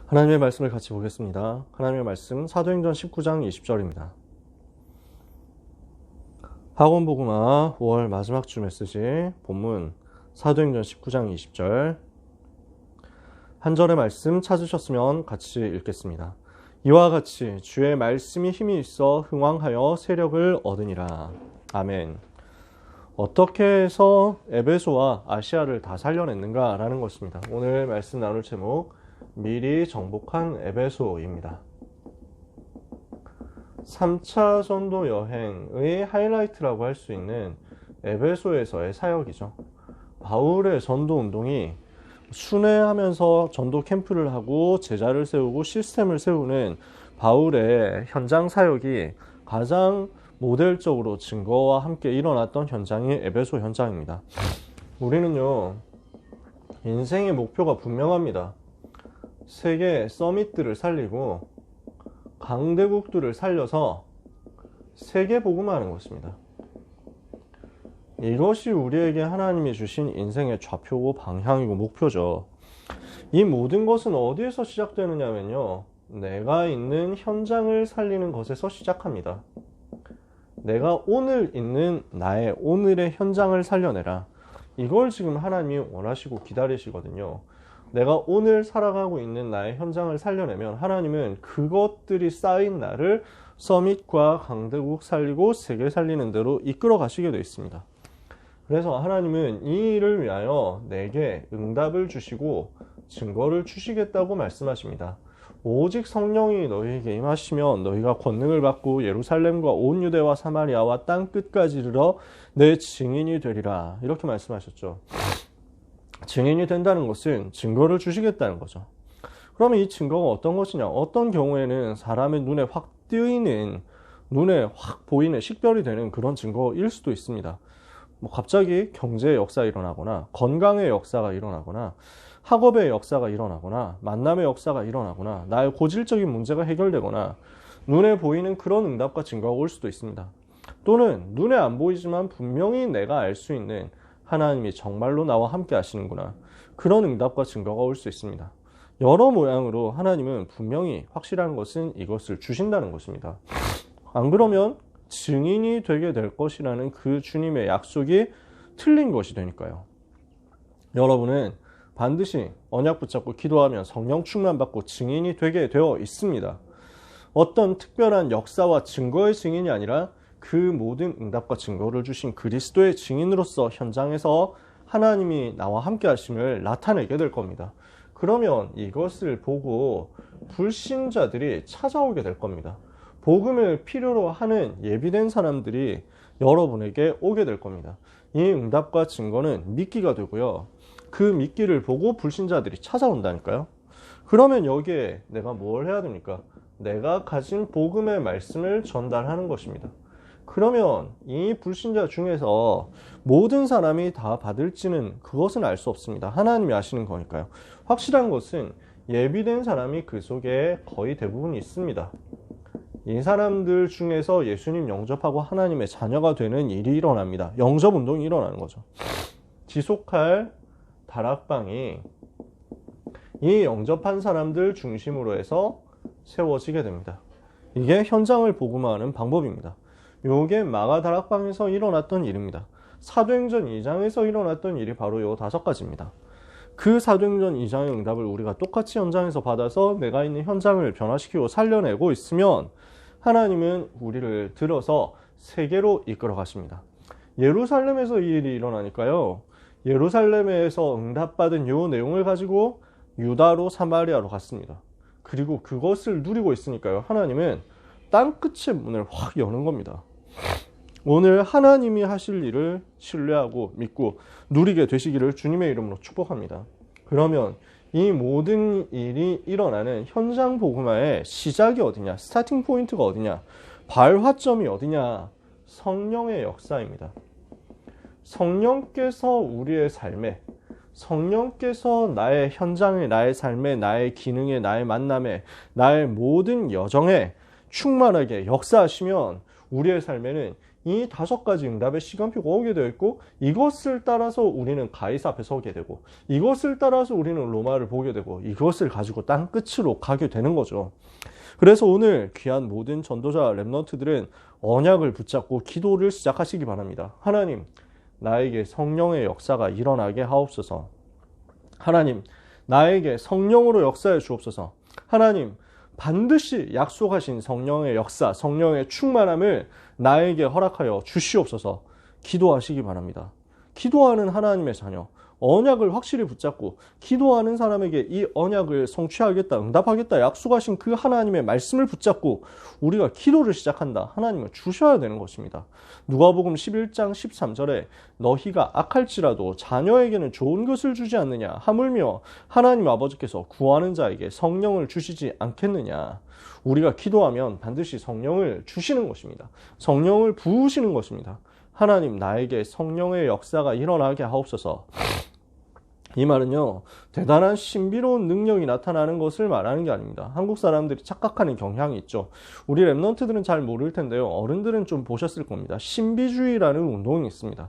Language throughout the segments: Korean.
하나님의 말씀을 같이 보겠습니다. 하나님의 말씀 사도행전 19장 20절입니다. 학원복음화 5월 마지막 주 메시지 본문 사도행전 19장 20절 한 절의 말씀 찾으셨으면 같이 읽겠습니다. 이와 같이 주의 말씀이 힘이 있어 흥왕하여 세력을 얻으니라. 아멘. 어떻게 해서 에베소와 아시아를 다 살려냈는가라는 것입니다. 오늘 말씀 나눌 제목 미리 정복한 에베소입니다. 3차 전도 여행의 하이라이트라고 할 수 있는 에베소에서의 사역이죠. 바울의 전도 운동이 순회하면서 전도 캠프를 하고 제자를 세우고 시스템을 세우는 바울의 현장 사역이 가장 모델적으로 증거와 함께 일어났던 현장이 에베소 현장입니다. 우리는요, 인생의 목표가 분명합니다. 세계 서밋들을 살리고 강대국들을 살려서 세계 복음화하는 것입니다. 이것이 우리에게 하나님이 주신 인생의 좌표고 방향이고 목표죠. 이 모든 것은 어디에서 시작되느냐면요, 내가 있는 현장을 살리는 것에서 시작합니다. 내가 오늘 있는 나의 오늘의 현장을 살려내라. 이걸 지금 하나님이 원하시고 기다리시거든요. 내가 오늘 살아가고 있는 나의 현장을 살려내면 하나님은 그것들이 쌓인 나를 서밋과 강대국 살리고 세계 살리는 대로 이끌어 가시게 되어 있습니다. 그래서 하나님은 이 일을 위하여 내게 응답을 주시고 증거를 주시겠다고 말씀하십니다. 오직 성령이 너희에게 임하시면 너희가 권능을 받고 예루살렘과 온 유대와 사마리아와 땅 끝까지 이르러 내 증인이 되리라. 이렇게 말씀하셨죠. 증인이 된다는 것은 증거를 주시겠다는 거죠. 그러면 이 증거가 어떤 것이냐? 어떤 경우에는 사람의 눈에 확 띄이는, 눈에 확 보이는, 식별이 되는 그런 증거일 수도 있습니다. 갑자기 경제의 역사가 일어나거나 건강의 역사가 일어나거나 학업의 역사가 일어나거나 만남의 역사가 일어나거나 나의 고질적인 문제가 해결되거나 눈에 보이는 그런 응답과 증거가 올 수도 있습니다. 또는 눈에 안 보이지만 분명히 내가 알 수 있는 하나님이 정말로 나와 함께 하시는구나, 그런 응답과 증거가 올 수 있습니다. 여러 모양으로 하나님은 분명히 확실한 것은 이것을 주신다는 것입니다. 안 그러면 증인이 되게 될 것이라는 그 주님의 약속이 틀린 것이 되니까요. 여러분은 반드시 언약 붙잡고 기도하면 성령 충만 받고 증인이 되게 되어 있습니다. 어떤 특별한 역사와 증거의 증인이 아니라 그 모든 응답과 증거를 주신 그리스도의 증인으로서 현장에서 하나님이 나와 함께 하심을 나타내게 될 겁니다. 그러면 이것을 보고 불신자들이 찾아오게 될 겁니다. 복음을 필요로 하는 예비된 사람들이 여러분에게 오게 될 겁니다. 이 응답과 증거는 미끼가 되고요. 그 미끼를 보고 불신자들이 찾아온다니까요. 그러면 여기에 내가 뭘 해야 됩니까? 내가 가진 복음의 말씀을 전달하는 것입니다. 그러면 이 불신자 중에서 모든 사람이 다 받을지는 그것은 알 수 없습니다. 하나님이 아시는 거니까요. 확실한 것은 예비된 사람이 그 속에 거의 대부분 있습니다. 이 사람들 중에서 예수님 영접하고 하나님의 자녀가 되는 일이 일어납니다. 영접 운동이 일어나는 거죠. 지속할 다락방이 이 영접한 사람들 중심으로 해서 세워지게 됩니다. 이게 현장을 복음화하는 방법입니다. 요게 마가 다락방에서 일어났던 일입니다. 사도행전 2장에서 일어났던 일이 바로 요 5가지입니다. 그 사도행전 2장의 응답을 우리가 똑같이 현장에서 받아서 내가 있는 현장을 변화시키고 살려내고 있으면 하나님은 우리를 들어서 세계로 이끌어 가십니다. 예루살렘에서 이 일이 일어나니까요, 예루살렘에서 응답받은 요 내용을 가지고 유다로 사마리아로 갔습니다. 그리고 그것을 누리고 있으니까요, 하나님은 땅끝의 문을 확 여는 겁니다. 오늘 하나님이 하실 일을 신뢰하고 믿고 누리게 되시기를 주님의 이름으로 축복합니다. 그러면 이 모든 일이 일어나는 현장 복음화의 시작이 어디냐? 스타팅 포인트가 어디냐? 발화점이 어디냐? 성령의 역사입니다. 성령께서 우리의 삶에, 성령께서 나의 현장에, 나의 삶에, 나의 기능에, 나의 만남에, 나의 모든 여정에 충만하게 역사하시면 우리의 삶에는 이 5가지 응답의 시간표가 오게 되어 있고, 이것을 따라서 우리는 가이사 앞에 서게 되고, 이것을 따라서 우리는 로마를 보게 되고, 이것을 가지고 땅 끝으로 가게 되는 거죠. 그래서 오늘 귀한 모든 전도자 렘넌트들은 언약을 붙잡고 기도를 시작하시기 바랍니다. 하나님, 나에게 성령의 역사가 일어나게 하옵소서. 하나님, 나에게 성령으로 역사해 주옵소서. 하나님, 반드시 약속하신 성령의 역사, 성령의 충만함을 나에게 허락하여 주시옵소서. 기도하시기 바랍니다. 기도하는 하나님의 자녀, 언약을 확실히 붙잡고 기도하는 사람에게 이 언약을 성취하겠다, 응답하겠다 약속하신 그 하나님의 말씀을 붙잡고 우리가 기도를 시작한다. 하나님은 주셔야 되는 것입니다. 누가복음 11장 13절에 너희가 악할지라도 자녀에게는 좋은 것을 주지 않느냐 하물며 하나님 아버지께서 구하는 자에게 성령을 주시지 않겠느냐. 우리가 기도하면 반드시 성령을 주시는 것입니다. 성령을 부으시는 것입니다. 하나님, 나에게 성령의 역사가 일어나게 하옵소서. 이 말은요, 대단한 신비로운 능력이 나타나는 것을 말하는 게 아닙니다. 한국 사람들이 착각하는 경향이 있죠. 우리 랩런트들은 잘 모를 텐데요. 어른들은 좀 보셨을 겁니다. 신비주의라는 운동이 있습니다.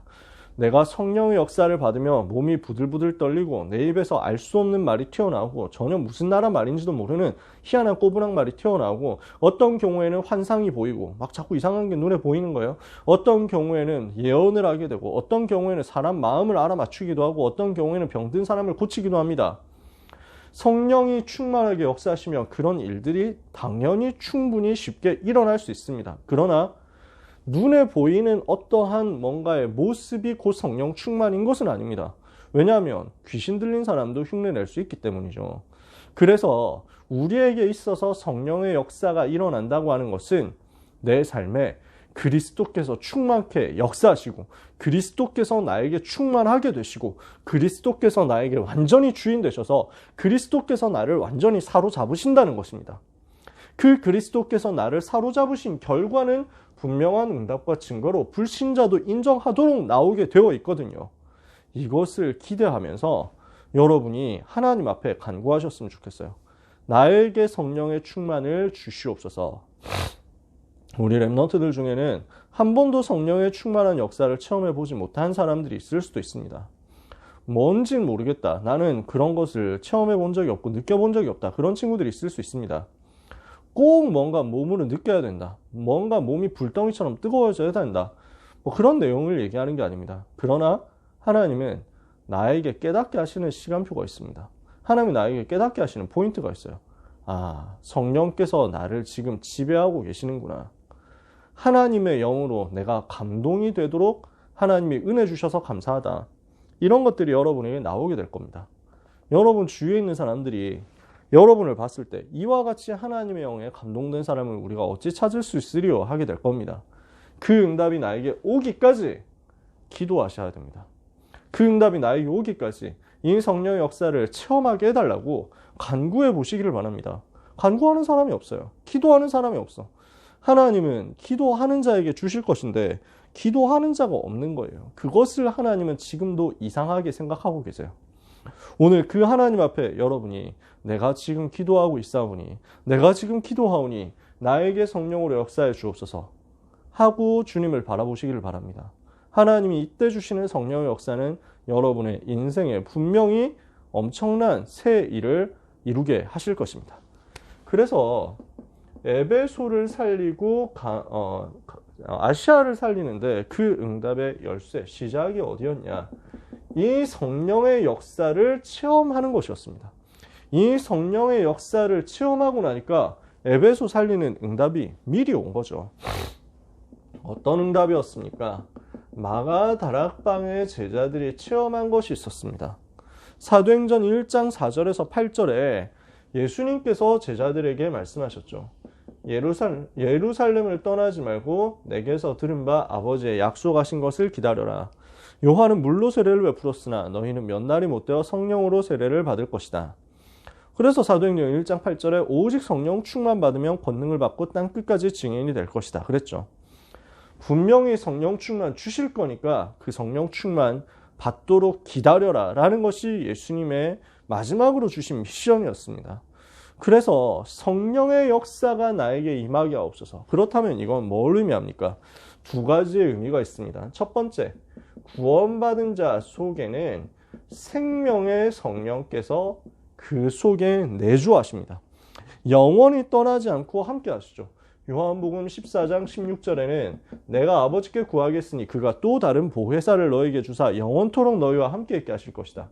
내가 성령의 역사를 받으며 몸이 부들부들 떨리고 내 입에서 알 수 없는 말이 튀어나오고 전혀 무슨 나라 말인지도 모르는 희한한 꼬부랑 말이 튀어나오고 어떤 경우에는 환상이 보이고 막 자꾸 이상한 게 눈에 보이는 거예요. 어떤 경우에는 예언을 하게 되고 어떤 경우에는 사람 마음을 알아맞추기도 하고 어떤 경우에는 병든 사람을 고치기도 합니다. 성령이 충만하게 역사하시면 그런 일들이 당연히 충분히 쉽게 일어날 수 있습니다. 그러나 눈에 보이는 어떠한 뭔가의 모습이 곧 성령 충만인 것은 아닙니다. 왜냐하면 귀신 들린 사람도 흉내 낼 수 있기 때문이죠. 그래서 우리에게 있어서 성령의 역사가 일어난다고 하는 것은 내 삶에 그리스도께서 충만케 역사하시고 그리스도께서 나에게 충만하게 되시고 그리스도께서 나에게 완전히 주인 되셔서 그리스도께서 나를 완전히 사로잡으신다는 것입니다. 그 그리스도께서 나를 사로잡으신 결과는 분명한 응답과 증거로 불신자도 인정하도록 나오게 되어 있거든요. 이것을 기대하면서 여러분이 하나님 앞에 간구하셨으면 좋겠어요. 나에게 성령의 충만을 주시옵소서. 우리 랩런트들 중에는 한 번도 성령의 충만한 역사를 체험해 보지 못한 사람들이 있을 수도 있습니다. 뭔진 모르겠다. 나는 그런 것을 체험해 본 적이 없고 느껴본 적이 없다. 그런 친구들이 있을 수 있습니다. 꼭 뭔가 몸으로 느껴야 된다. 뭔가 몸이 불덩이처럼 뜨거워져야 된다. 뭐 그런 내용을 얘기하는 게 아닙니다. 그러나 하나님은 나에게 깨닫게 하시는 시간표가 있습니다. 하나님이 나에게 깨닫게 하시는 포인트가 있어요. 아, 성령께서 나를 지금 지배하고 계시는구나. 하나님의 영으로 내가 감동이 되도록 하나님이 은혜 주셔서 감사하다. 이런 것들이 여러분에게 나오게 될 겁니다. 여러분 주위에 있는 사람들이 여러분을 봤을 때 이와 같이 하나님의 영에 감동된 사람을 우리가 어찌 찾을 수 있으리요 하게 될 겁니다. 그 응답이 나에게 오기까지 기도하셔야 됩니다. 그 응답이 나에게 오기까지 이 성령의 역사를 체험하게 해달라고 간구해 보시기를 바랍니다. 간구하는 사람이 없어요. 기도하는 사람이 없어. 하나님은 기도하는 자에게 주실 것인데 기도하는 자가 없는 거예요. 그것을 하나님은 지금도 이상하게 생각하고 계세요. 오늘 그 하나님 앞에 여러분이 내가 지금 기도하고 있사오니 내가 지금 기도하오니 나에게 성령으로 역사해 주옵소서 하고 주님을 바라보시기를 바랍니다. 하나님이 이때 주시는 성령의 역사는 여러분의 인생에 분명히 엄청난 새 일을 이루게 하실 것입니다. 그래서 에베소를 살리고 아시아를 살리는데 그 응답의 열쇠, 시작이 어디였냐? 이 성령의 역사를 체험하는 것이었습니다. 이 성령의 역사를 체험하고 나니까 에베소 살리는 응답이 미리 온 거죠. 어떤 응답이었습니까? 마가 다락방의 제자들이 체험한 것이 있었습니다. 사도행전 1장 4절에서 8절에 예수님께서 제자들에게 말씀하셨죠. 예루살렘을 떠나지 말고 내게서 들은 바 아버지의 약속하신 것을 기다려라. 요한은 물로 세례를 베풀었으나 너희는 몇 날이 못되어 성령으로 세례를 받을 것이다. 그래서 사도행전 1장 8절에 오직 성령 충만 받으면 권능을 받고 땅 끝까지 증인이 될 것이다. 그랬죠. 분명히 성령 충만 주실 거니까 그 성령 충만 받도록 기다려라 라는 것이 예수님의 마지막으로 주신 미션이었습니다. 그래서 성령의 역사가 나에게 임하게 하옵소서. 그렇다면 이건 뭘 의미합니까? 두 가지의 의미가 있습니다. 첫 번째, 구원받은 자 속에는 생명의 성령께서 그 속에 내주하십니다. 영원히 떠나지 않고 함께 하시죠. 요한복음 14장 16절에는 내가 아버지께 구하겠으니 그가 또 다른 보혜사를 너에게 주사 영원토록 너희와 함께 있게 하실 것이다.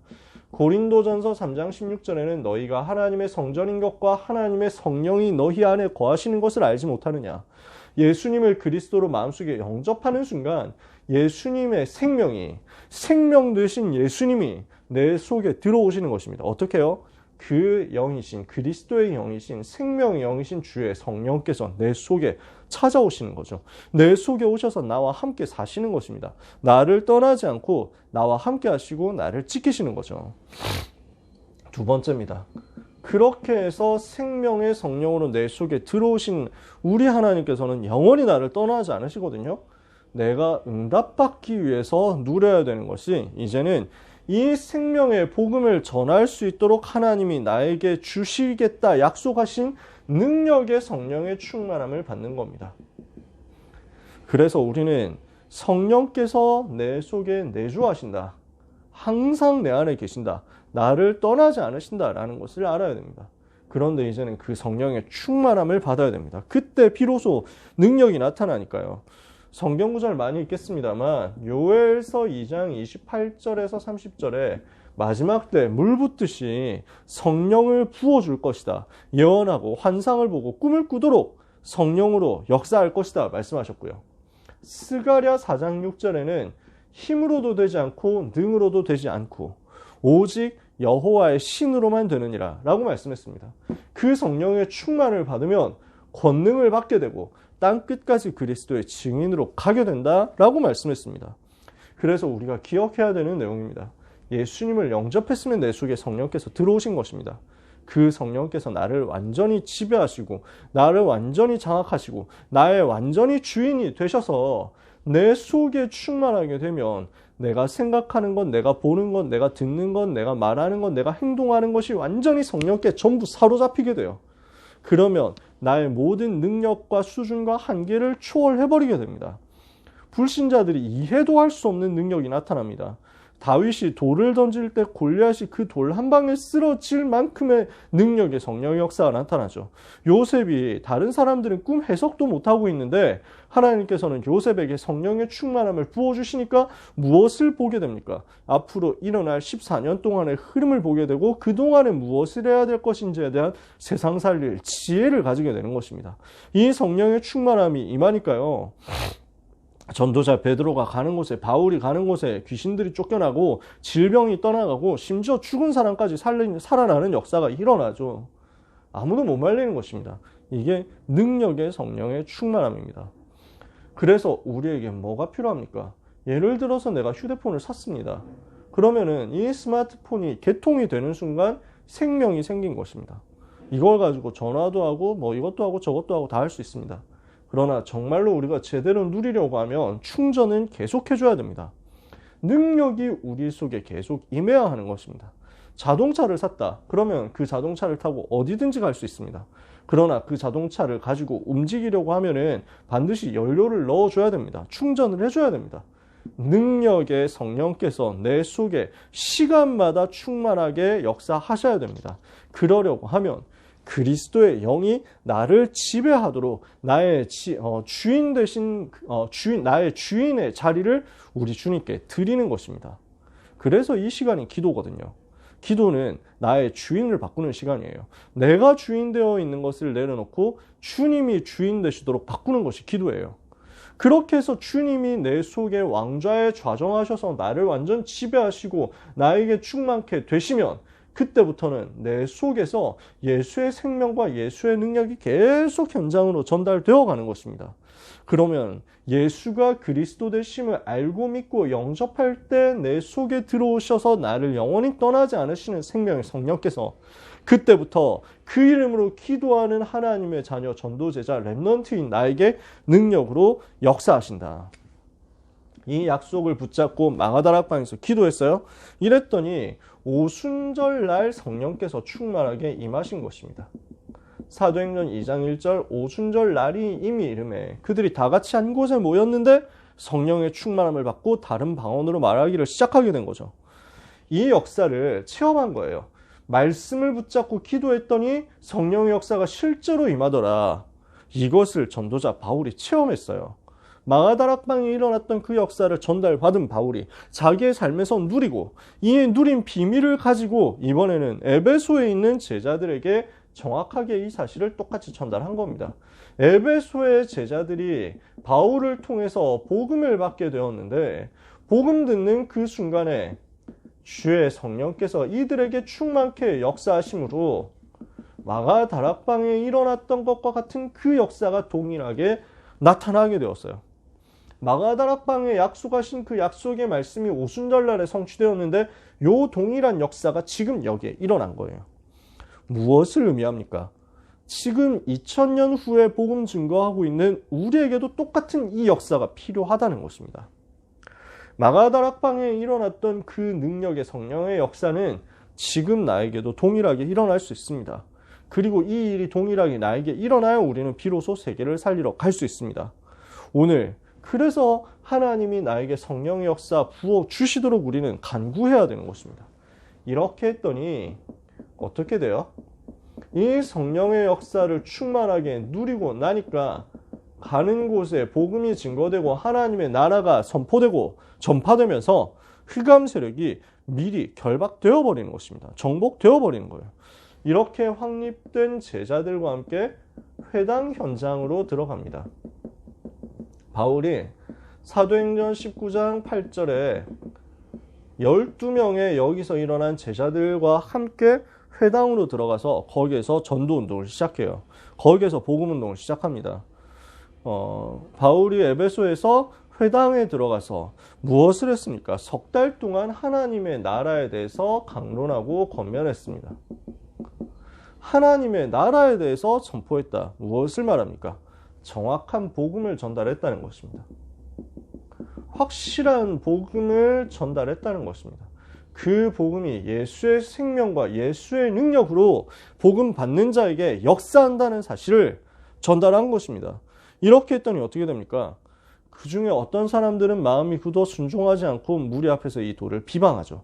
고린도전서 3장 16절에는 너희가 하나님의 성전인 것과 하나님의 성령이 너희 안에 거하시는 것을 알지 못하느냐. 예수님을 그리스도로 마음속에 영접하는 순간 예수님의 생명이, 생명 되신 예수님이 내 속에 들어오시는 것입니다. 어떻게 해요? 그 영이신, 그리스도의 영이신, 생명의 영이신 주의 성령께서 내 속에 찾아오시는 거죠. 내 속에 오셔서 나와 함께 사시는 것입니다. 나를 떠나지 않고 나와 함께 하시고 나를 지키시는 거죠. 두 번째입니다. 그렇게 해서 생명의 성령으로 내 속에 들어오신 우리 하나님께서는 영원히 나를 떠나지 않으시거든요. 내가 응답받기 위해서 누려야 되는 것이 이제는 이 생명의 복음을 전할 수 있도록 하나님이 나에게 주시겠다 약속하신 능력의 성령의 충만함을 받는 겁니다. 그래서 우리는 성령께서 내 속에 내주하신다. 항상 내 안에 계신다. 나를 떠나지 않으신다라는 것을 알아야 됩니다. 그런데 이제는 그 성령의 충만함을 받아야 됩니다. 그때 비로소 능력이 나타나니까요. 성경 구절 많이 읽겠습니다만 요엘서 2장 28절에서 30절에 마지막 때 물 붓듯이 성령을 부어줄 것이다. 예언하고 환상을 보고 꿈을 꾸도록 성령으로 역사할 것이다 말씀하셨고요. 스가랴 4장 6절에는 힘으로도 되지 않고 능으로도 되지 않고 오직 여호와의 신으로만 되느니라 라고 말씀했습니다. 그 성령의 충만을 받으면 권능을 받게 되고 땅끝까지 그리스도의 증인으로 가게 된다라고 말씀했습니다. 그래서 우리가 기억해야 되는 내용입니다. 예수님을 영접했으면 내 속에 성령께서 들어오신 것입니다. 그 성령께서 나를 완전히 지배하시고 나를 완전히 장악하시고 나의 완전히 주인이 되셔서 내 속에 충만하게 되면 내가 생각하는 것, 내가 보는 것, 내가 듣는 것, 내가 말하는 것, 내가 행동하는 것이 완전히 성령께 전부 사로잡히게 돼요. 그러면 나의 모든 능력과 수준과 한계를 초월해버리게 됩니다. 불신자들이 이해도 할 수 없는 능력이 나타납니다. 다윗이 돌을 던질 때 골리앗이 그 돌 한 방에 쓰러질 만큼의 능력의 성령의 역사가 나타나죠. 요셉이 다른 사람들은 꿈 해석도 못하고 있는데 하나님께서는 요셉에게 성령의 충만함을 부어주시니까 무엇을 보게 됩니까? 앞으로 일어날 14년 동안의 흐름을 보게 되고 그동안에 무엇을 해야 될 것인지에 대한 세상 살릴 지혜를 가지게 되는 것입니다. 이 성령의 충만함이 임하니까요. 전도자 베드로가 가는 곳에, 바울이 가는 곳에 귀신들이 쫓겨나고 질병이 떠나가고 심지어 죽은 사람까지 살아나는 역사가 일어나죠. 아무도 못 말리는 것입니다. 이게 능력의 성령의 충만함입니다. 그래서 우리에게 뭐가 필요합니까? 예를 들어서 내가 휴대폰을 샀습니다. 그러면은 이 스마트폰이 개통이 되는 순간 생명이 생긴 것입니다. 이걸 가지고 전화도 하고 뭐 이것도 하고 저것도 하고 다 할 수 있습니다. 그러나 정말로 우리가 제대로 누리려고 하면 충전은 계속해줘야 됩니다. 능력이 우리 속에 계속 임해야 하는 것입니다. 자동차를 샀다. 그러면 그 자동차를 타고 어디든지 갈 수 있습니다. 그러나 그 자동차를 가지고 움직이려고 하면은 반드시 연료를 넣어줘야 됩니다. 충전을 해줘야 됩니다. 능력의 성령께서 내 속에 시간마다 충만하게 역사하셔야 됩니다. 그러려고 하면 그리스도의 영이 나를 지배하도록 나의 주인 되신 나의 주인의 자리를 우리 주님께 드리는 것입니다. 그래서 이 시간이 기도거든요. 기도는 나의 주인을 바꾸는 시간이에요. 내가 주인 되어 있는 것을 내려놓고 주님이 주인 되시도록 바꾸는 것이 기도예요. 그렇게 해서 주님이 내 속에 왕좌에 좌정하셔서 나를 완전 지배하시고 나에게 충만케 되시면 그때부터는 내 속에서 예수의 생명과 예수의 능력이 계속 현장으로 전달되어 가는 것입니다. 그러면 예수가 그리스도 되심을 알고 믿고 영접할 때 내 속에 들어오셔서 나를 영원히 떠나지 않으시는 생명의 성령께서 그때부터 그 이름으로 기도하는 하나님의 자녀 전도제자 렘넌트인 나에게 능력으로 역사하신다. 이 약속을 붙잡고 마가다락방에서 기도했어요. 이랬더니 오순절날 성령께서 충만하게 임하신 것입니다. 사도행전 2장 1절 오순절 날이 이미 이르매 그들이 다 같이 한 곳에 모였는데 성령의 충만함을 받고 다른 방언으로 말하기를 시작하게 된 거죠. 이 역사를 체험한 거예요. 말씀을 붙잡고 기도했더니 성령의 역사가 실제로 임하더라. 이것을 전도자 바울이 체험했어요. 마가다락방에 일어났던 그 역사를 전달받은 바울이 자기의 삶에서 누리고 이 누린 비밀을 가지고 이번에는 에베소에 있는 제자들에게 정확하게 이 사실을 똑같이 전달한 겁니다. 에베소의 제자들이 바울을 통해서 복음을 받게 되었는데 복음 듣는 그 순간에 주의 성령께서 이들에게 충만케 역사하심으로 마가다락방에 일어났던 것과 같은 그 역사가 동일하게 나타나게 되었어요. 마가다락방에 약속하신 그 약속의 말씀이 오순절날에 성취되었는데 요 동일한 역사가 지금 여기에 일어난 거예요. 무엇을 의미합니까? 지금 2000년 후에 복음 증거하고 있는 우리에게도 똑같은 이 역사가 필요하다는 것입니다. 마가다락방에 일어났던 그 능력의 성령의 역사는 지금 나에게도 동일하게 일어날 수 있습니다. 그리고 이 일이 동일하게 나에게 일어나야 우리는 비로소 세계를 살리러 갈 수 있습니다. 오늘 그래서 하나님이 나에게 성령의 역사 부어주시도록 우리는 간구해야 되는 것입니다. 이렇게 했더니 어떻게 돼요? 이 성령의 역사를 충만하게 누리고 나니까 가는 곳에 복음이 증거되고 하나님의 나라가 선포되고 전파되면서 흑암 세력이 미리 결박되어 버리는 것입니다. 정복되어 버리는 거예요. 이렇게 확립된 제자들과 함께 회당 현장으로 들어갑니다. 바울이 사도행전 19장 8절에 12명의 여기서 일어난 제자들과 함께 회당으로 들어가서 거기에서 전도운동을 시작해요. 거기에서 복음운동을 시작합니다. 바울이 에베소에서 회당에 들어가서 무엇을 했습니까? 석 달 동안 하나님의 나라에 대해서 강론하고 권면했습니다. 하나님의 나라에 대해서 선포했다. 무엇을 말합니까? 정확한 복음을 전달했다는 것입니다. 확실한 복음을 전달했다는 것입니다. 그 복음이 예수의 생명과 예수의 능력으로 복음 받는 자에게 역사한다는 사실을 전달한 것입니다. 이렇게 했더니 어떻게 됩니까? 그 중에 어떤 사람들은 마음이 굳어 순종하지 않고 무리 앞에서 이 돌을 비방하죠.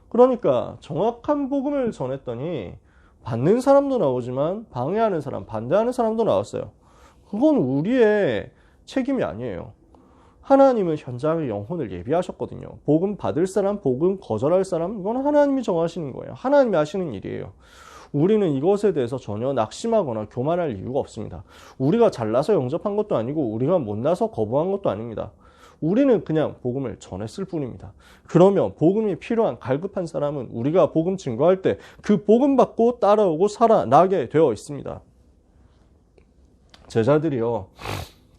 그러니까 정확한 복음을 전했더니 받는 사람도 나오지만 방해하는 사람, 반대하는 사람도 나왔어요. 그건 우리의 책임이 아니에요. 하나님은 현장의 영혼을 예비하셨거든요. 복음 받을 사람, 복음 거절할 사람, 이건 하나님이 정하시는 거예요. 하나님이 하시는 일이에요. 우리는 이것에 대해서 전혀 낙심하거나 교만할 이유가 없습니다. 우리가 잘나서 영접한 것도 아니고 우리가 못나서 거부한 것도 아닙니다. 우리는 그냥 복음을 전했을 뿐입니다. 그러면 복음이 필요한 갈급한 사람은 우리가 복음 증거할 때 그 복음 받고 따라오고 살아나게 되어 있습니다. 제자들이요.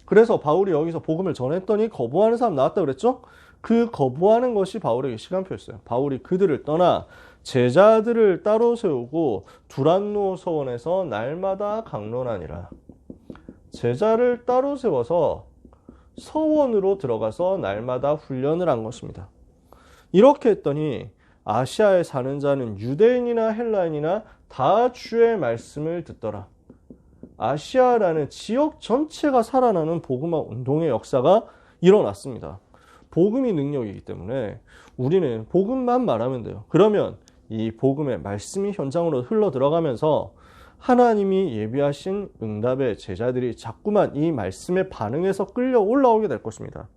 그래서 바울이 여기서 복음을 전했더니 거부하는 사람 나왔다 그랬죠? 그 거부하는 것이 바울에게 시간표였어요. 바울이 그들을 떠나 제자들을 따로 세우고 두란노 서원에서 날마다 강론하니라. 제자를 따로 세워서 서원으로 들어가서 날마다 훈련을 한 것입니다. 이렇게 했더니 아시아에 사는 자는 유대인이나 헬라인이나 다 주의 말씀을 듣더라. 아시아라는 지역 전체가 살아나는 복음화 운동의 역사가 일어났습니다. 복음이 능력이기 때문에 우리는 복음만 말하면 돼요. 그러면 이 복음의 말씀이 현장으로 흘러 들어가면서 하나님이 예비하신 응답의 제자들이 자꾸만 이 말씀에 반응해서 끌려 올라오게 될 것입니다.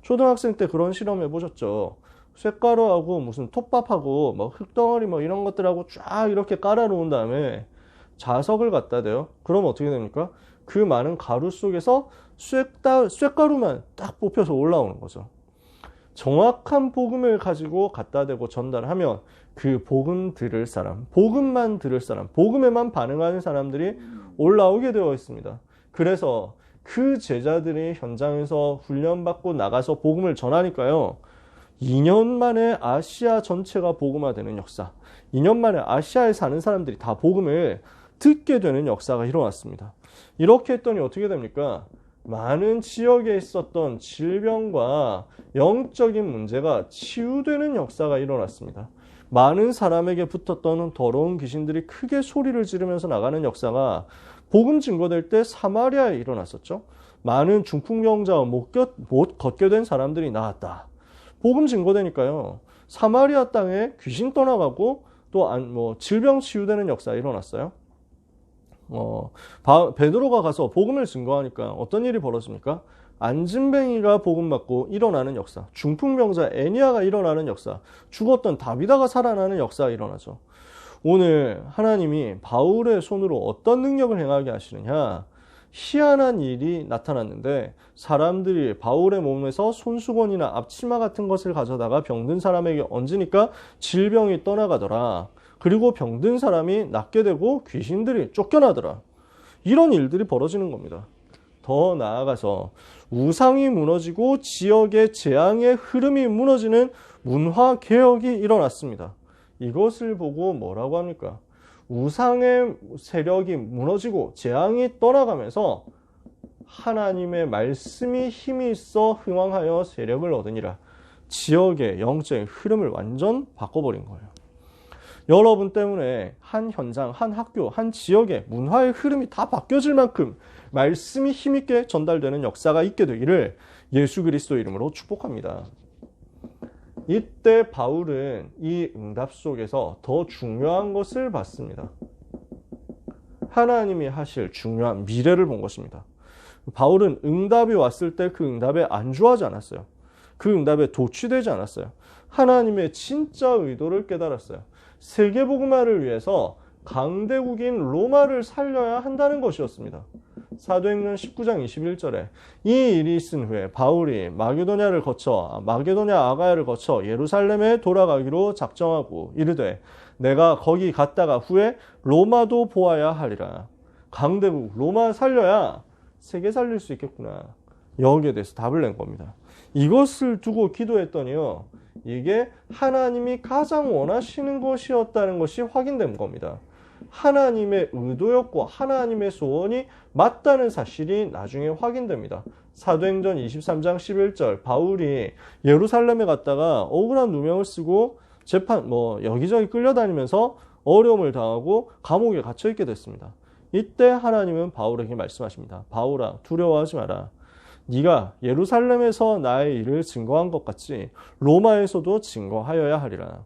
초등학생 때 그런 실험 해보셨죠? 쇳가루하고 무슨 톱밥하고 뭐 흙덩어리 뭐 이런 것들하고 쫙 이렇게 깔아놓은 다음에 자석을 갖다 대요. 그럼 어떻게 됩니까? 그 많은 가루 속에서 쇳가루만 딱 뽑혀서 올라오는 거죠. 정확한 복음을 가지고 갖다 대고 전달하면 그 복음 들을 사람, 복음만 들을 사람, 복음에만 반응하는 사람들이 올라오게 되어 있습니다. 그래서 그 제자들이 현장에서 훈련받고 나가서 복음을 전하니까요. 2년 만에 아시아 전체가 복음화되는 역사, 2년 만에 아시아에 사는 사람들이 다 복음을 듣게 되는 역사가 일어났습니다. 이렇게 했더니 어떻게 됩니까? 많은 지역에 있었던 질병과 영적인 문제가 치유되는 역사가 일어났습니다. 많은 사람에게 붙었던 더러운 귀신들이 크게 소리를 지르면서 나가는 역사가 복음 증거될 때 사마리아에 일어났었죠. 많은 중풍병자와 못 걷게 된 사람들이 나왔다. 복음 증거되니까요. 사마리아 땅에 귀신 떠나가고 또 질병 치유되는 역사 일어났어요. 베드로가 가서 복음을 증거하니까 어떤 일이 벌어집니까? 안진뱅이가 복음 받고 일어나는 역사, 중풍병자 애니아가 일어나는 역사, 죽었던 다비다가 살아나는 역사가 일어나죠. 오늘 하나님이 바울의 손으로 어떤 능력을 행하게 하시느냐? 희한한 일이 나타났는데 사람들이 바울의 몸에서 손수건이나 앞치마 같은 것을 가져다가 병든 사람에게 얹으니까 질병이 떠나가더라. 그리고 병든 사람이 낫게 되고 귀신들이 쫓겨나더라. 이런 일들이 벌어지는 겁니다. 더 나아가서 우상이 무너지고 지역의 재앙의 흐름이 무너지는 문화 개혁이 일어났습니다. 이것을 보고 뭐라고 합니까? 우상의 세력이 무너지고 재앙이 떠나가면서 하나님의 말씀이 힘이 있어 흥왕하여 세력을 얻으니라. 지역의 영적인 흐름을 완전 바꿔버린 거예요. 여러분 때문에 한 현장, 한 학교, 한 지역의 문화의 흐름이 다 바뀌어질 만큼 말씀이 힘있게 전달되는 역사가 있게 되기를 예수 그리스도 이름으로 축복합니다. 이때 바울은 이 응답 속에서 더 중요한 것을 봤습니다. 하나님이 하실 중요한 미래를 본 것입니다. 바울은 응답이 왔을 때 그 응답에 안주하지 않았어요. 그 응답에 도취되지 않았어요. 하나님의 진짜 의도를 깨달았어요. 세계복음화를 위해서 강대국인 로마를 살려야 한다는 것이었습니다. 사도행전 19장 21절에 이 일이 있은 후에 바울이 마게도냐 아가야를 거쳐 예루살렘에 돌아가기로 작정하고 이르되 내가 거기 갔다가 후에 로마도 보아야 하리라. 강대국 로마 살려야 세계 살릴 수 있겠구나. 여기에 대해서 답을 낸 겁니다. 이것을 두고 기도했더니요, 이게 하나님이 가장 원하시는 것이었다는 것이 확인된 겁니다. 하나님의 의도였고 하나님의 소원이 맞다는 사실이 나중에 확인됩니다. 사도행전 23장 11절 바울이 예루살렘에 갔다가 억울한 누명을 쓰고 여기저기 끌려다니면서 어려움을 당하고 감옥에 갇혀있게 됐습니다. 이때 하나님은 바울에게 말씀하십니다. 바울아, 두려워하지 마라. 네가 예루살렘에서 나의 일을 증거한 것 같이 로마에서도 증거하여야 하리라.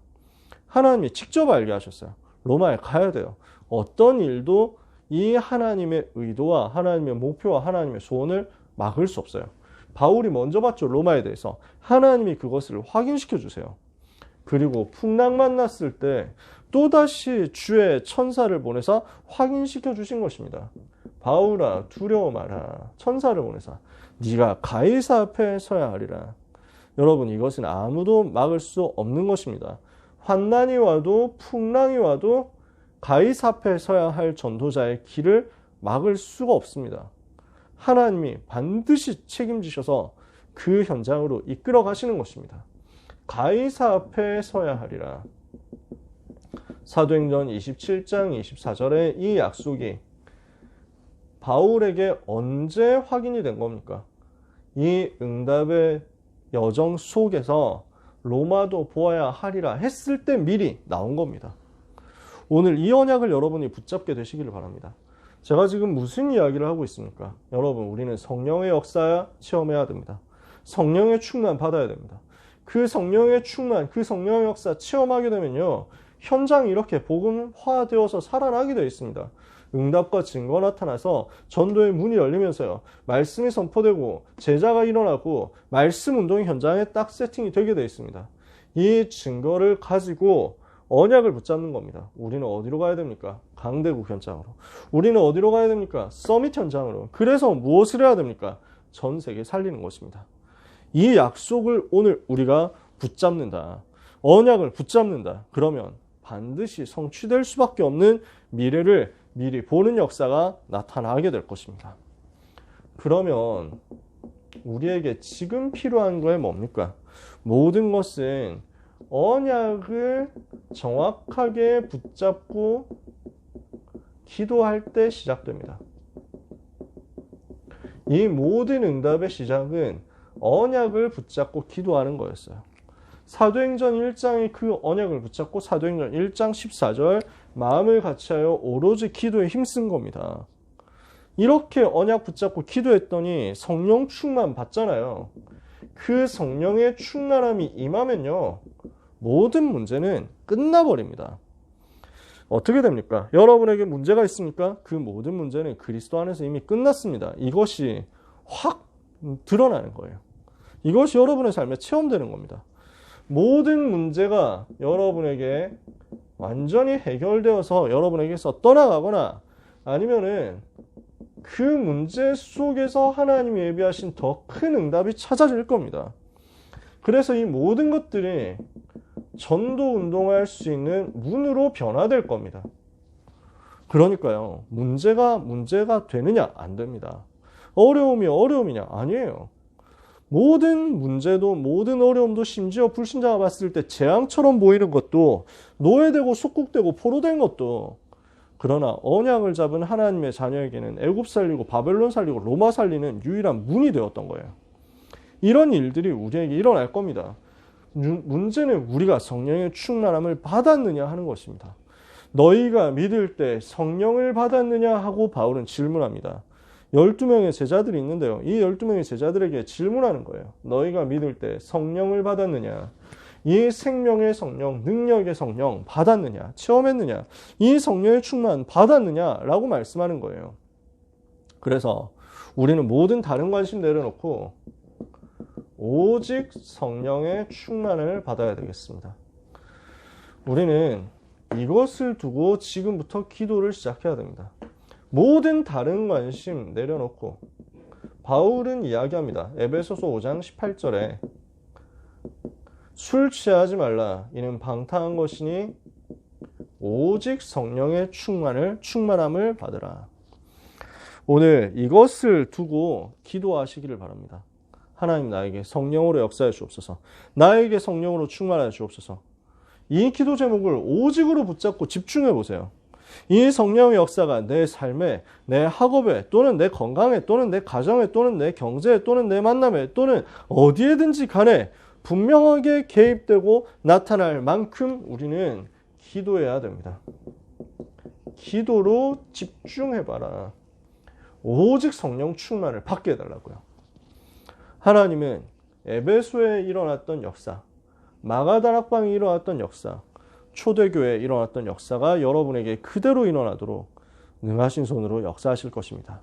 하나님이 직접 알게 하셨어요. 로마에 가야 돼요. 어떤 일도 이 하나님의 의도와 하나님의 목표와 하나님의 소원을 막을 수 없어요. 바울이 먼저 봤죠. 로마에 대해서. 하나님이 그것을 확인시켜 주세요. 그리고 풍랑 만났을 때 또다시 주의 천사를 보내서 확인시켜 주신 것입니다. 바울아, 두려워 마라. 천사를 보내서 네가 가이사 앞에 서야 하리라. 여러분, 이것은 아무도 막을 수 없는 것입니다. 환난이 와도 풍랑이 와도 가이사 앞에 서야 할 전도자의 길을 막을 수가 없습니다. 하나님이 반드시 책임지셔서 그 현장으로 이끌어 가시는 것입니다. 가이사 앞에 서야 하리라. 사도행전 27장 24절에 이 약속이 바울에게 언제 확인이 된 겁니까? 이 응답의 여정 속에서 로마도 보아야 하리라 했을 때 미리 나온 겁니다. 오늘 이 언약을 여러분이 붙잡게 되시기를 바랍니다. 제가 지금 무슨 이야기를 하고 있습니까? 여러분, 우리는 성령의 역사 체험해야 됩니다. 성령의 충만 받아야 됩니다. 그 성령의 충만, 그 성령의 역사 체험하게 되면요, 현장이 이렇게 복음화되어서 살아나게 되어 있습니다. 응답과 증거가 나타나서 전도의 문이 열리면서요, 말씀이 선포되고 제자가 일어나고 말씀 운동의 현장에 딱 세팅이 되게 되어 있습니다. 이 증거를 가지고 언약을 붙잡는 겁니다. 우리는 어디로 가야 됩니까? 강대국 현장으로. 우리는 어디로 가야 됩니까? 서밋 현장으로. 그래서 무엇을 해야 됩니까? 전 세계 살리는 것입니다. 이 약속을 오늘 우리가 붙잡는다. 언약을 붙잡는다. 그러면 반드시 성취될 수밖에 없는 미래를 미리 보는 역사가 나타나게 될 것입니다. 그러면 우리에게 지금 필요한 게 뭡니까? 모든 것은 언약을 정확하게 붙잡고 기도할 때 시작됩니다. 이 모든 응답의 시작은 언약을 붙잡고 기도하는 거였어요. 사도행전 1장의 그 언약을 붙잡고 사도행전 1장 14절 마음을 같이하여 오로지 기도에 힘쓴 겁니다. 이렇게 언약 붙잡고 기도했더니 성령 충만 받잖아요. 그 성령의 충만함이 임하면요, 모든 문제는 끝나버립니다. 어떻게 됩니까? 여러분에게 문제가 있습니까? 그 모든 문제는 그리스도 안에서 이미 끝났습니다. 이것이 확 드러나는 거예요. 이것이 여러분의 삶에 체험되는 겁니다. 모든 문제가 여러분에게 완전히 해결되어서 여러분에게서 떠나가거나 아니면은 그 문제 속에서 하나님이 예비하신 더 큰 응답이 찾아질 겁니다. 그래서 이 모든 것들이 전도 운동할 수 있는 문으로 변화될 겁니다. 그러니까요, 문제가 되느냐? 안 됩니다. 어려움이 어려움이냐? 아니에요. 모든 문제도 모든 어려움도 심지어 불신자가 봤을 때 재앙처럼 보이는 것도 노예되고 속국되고 포로된 것도 그러나 언약을 잡은 하나님의 자녀에게는 애굽 살리고 바벨론 살리고 로마 살리는 유일한 문이 되었던 거예요. 이런 일들이 우리에게 일어날 겁니다. 문제는 우리가 성령의 충만함을 받았느냐 하는 것입니다. 너희가 믿을 때 성령을 받았느냐 하고 바울은 질문합니다. 12명의 제자들이 있는데요. 이 12명의 제자들에게 질문하는 거예요. 너희가 믿을 때 성령을 받았느냐? 이 생명의 성령, 능력의 성령 받았느냐? 체험했느냐? 이 성령의 충만 받았느냐? 라고 말씀하는 거예요. 그래서 우리는 모든 다른 관심 내려놓고 오직 성령의 충만을 받아야 되겠습니다. 우리는 이것을 두고 지금부터 기도를 시작해야 됩니다. 모든 다른 관심 내려놓고 바울은 이야기합니다. 에베소서 5장 18절에 술 취하지 말라. 이는 방탕한 것이니 오직 성령의 충만함을 받으라. 오늘 이것을 두고 기도하시기를 바랍니다. 하나님, 나에게 성령으로 역사해 주옵소서. 나에게 성령으로 충만하여 주옵소서. 이 기도 제목을 오직으로 붙잡고 집중해 보세요. 이 성령의 역사가 내 삶에, 내 학업에, 또는 내 건강에, 또는 내 가정에, 또는 내 경제에, 또는 내 만남에, 또는 어디에든지 간에 분명하게 개입되고 나타날 만큼 우리는 기도해야 됩니다. 기도로 집중해봐라. 오직 성령 충만을 받게 해달라고요. 하나님은 에베소에 일어났던 역사, 마가다락방에 일어났던 역사, 초대교회에 일어났던 역사가 여러분에게 그대로 일어나도록 능하신 손으로 역사하실 것입니다.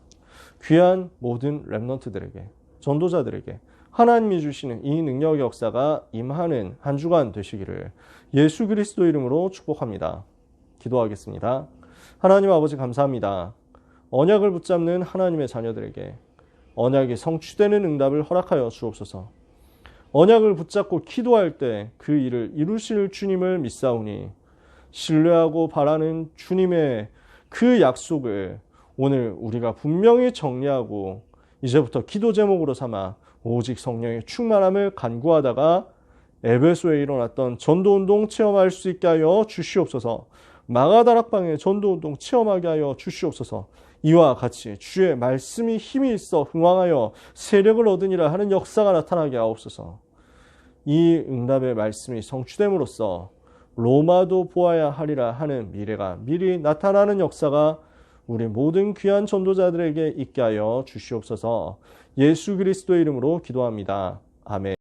귀한 모든 렘넌트들에게, 전도자들에게 하나님이 주시는 이 능력의 역사가 임하는 한 주간 되시기를 예수 그리스도 이름으로 축복합니다. 기도하겠습니다. 하나님 아버지 감사합니다. 언약을 붙잡는 하나님의 자녀들에게 언약이 성취되는 응답을 허락하여 주옵소서. 언약을 붙잡고 기도할 때 그 일을 이루실 주님을 믿사오니 신뢰하고 바라는 주님의 그 약속을 오늘 우리가 분명히 정리하고 이제부터 기도 제목으로 삼아 오직 성령의 충만함을 간구하다가 에베소에 일어났던 전도운동 체험할 수 있게 하여 주시옵소서. 마가다락방의 전도운동 체험하게 하여 주시옵소서. 이와 같이 주의 말씀이 힘이 있어 흥왕하여 세력을 얻으니라 하는 역사가 나타나게 하옵소서. 이 응답의 말씀이 성취됨으로써 로마도 보아야 하리라 하는 미래가 미리 나타나는 역사가 우리 모든 귀한 전도자들에게 있게 하여 주시옵소서. 예수 그리스도의 이름으로 기도합니다. 아멘.